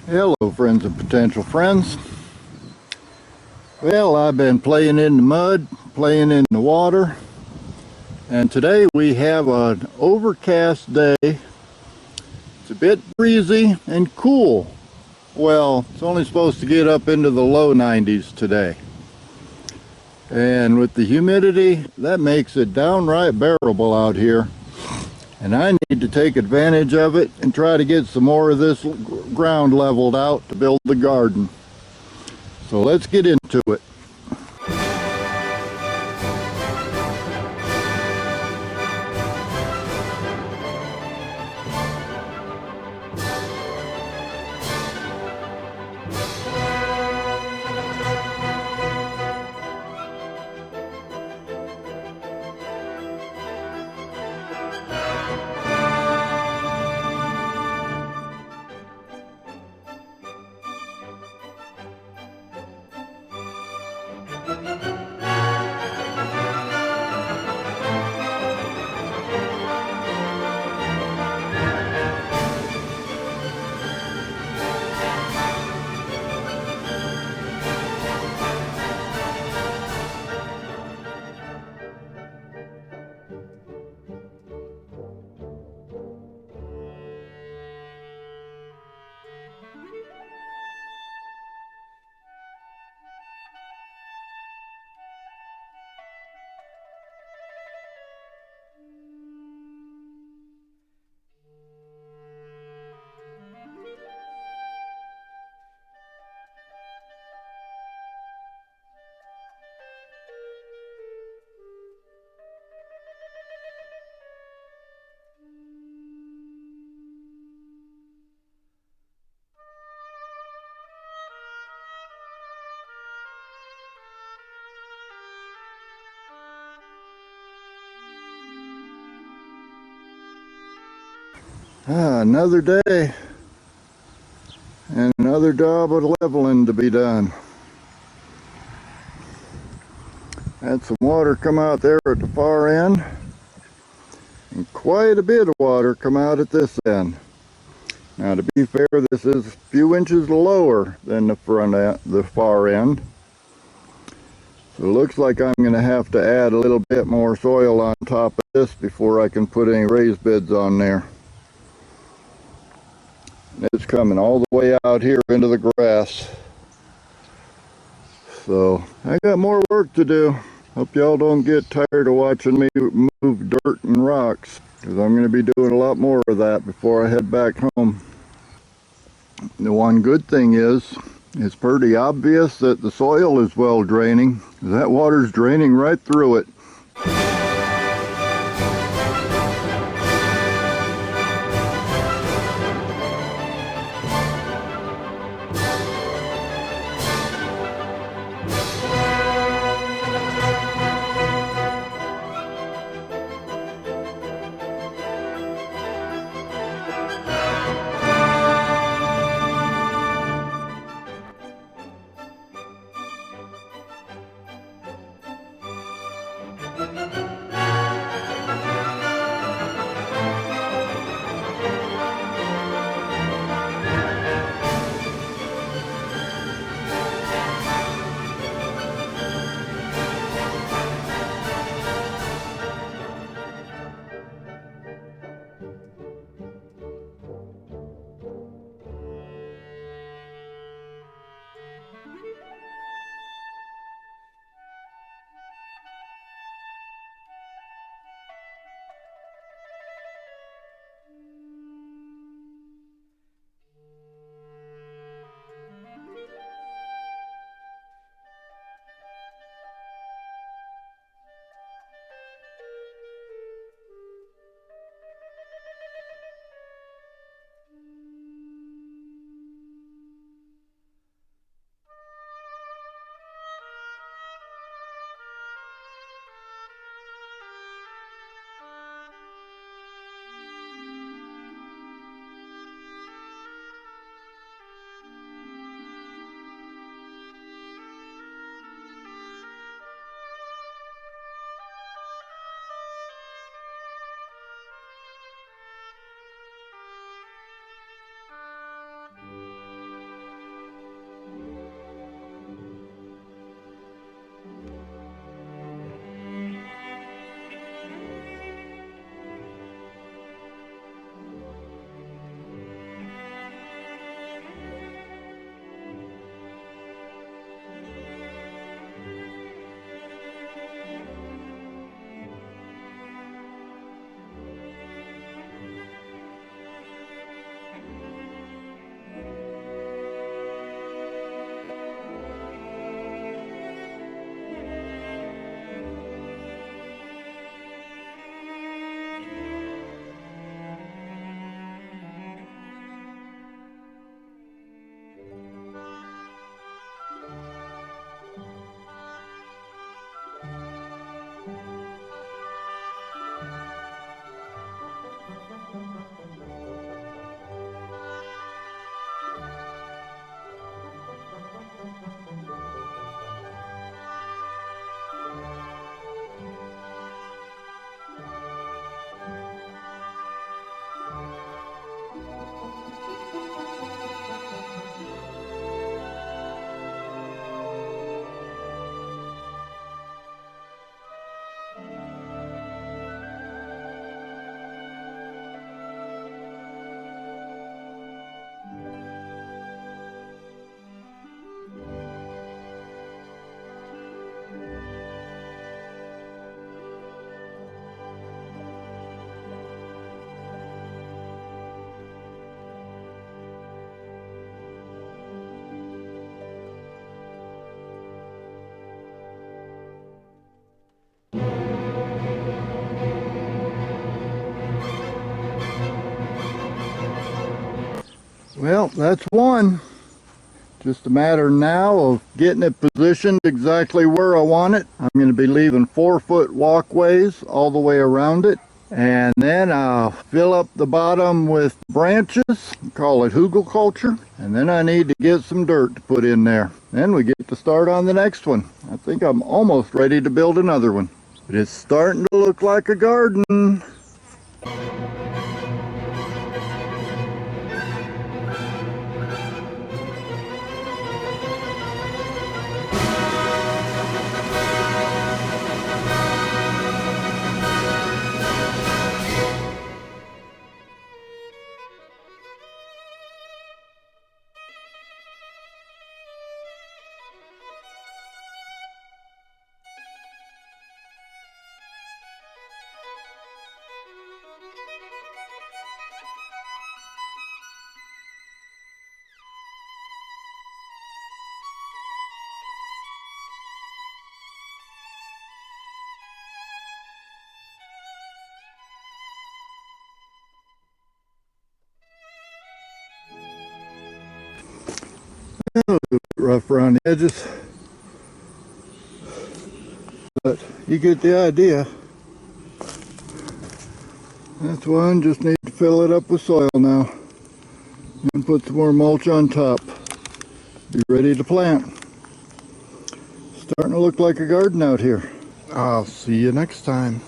Hello, friends and potential friends. Well, I've been playing in the mud, playing in the water, and today we have an overcast day. It's a bit breezy and cool. Well, it's only supposed to get up into the low 90s today. And with the humidity, that makes it downright bearable out here. And I need to take advantage of it and try to get some more of this ground leveled out to build the garden. So let's get into it. Another day and another job of leveling to be done. Had some water come out there at the far end, and quite a bit of water come out at this end. Now, to be fair, this is a few inches lower than the front end, the far end. So it looks like I'm going to have to add a little bit more soil on top of this before I can put any raised beds on there. It's coming all the way out here into the grass. So I got more work to do. Hope y'all don't get tired of watching me move dirt and rocks, because I'm going to be doing a lot more of that before I head back home. The one good thing is, it's pretty obvious that the soil is well draining. That water's draining right through it. Well, that's one. Just a matter now of getting it positioned exactly where I want it. I'm going to be leaving 4-foot walkways all the way around it. And then I'll fill up the bottom with branches, call it hugelkultur. And then I need to get some dirt to put in there. Then we get to start on the next one. I think I'm almost ready to build another one. But it's starting to look like a garden. A little bit rough around the edges, but you get the idea. That's one, just need to fill it up with soil now and put some more mulch on top. Be ready to plant. Starting to look like a garden out here. I'll see you next time.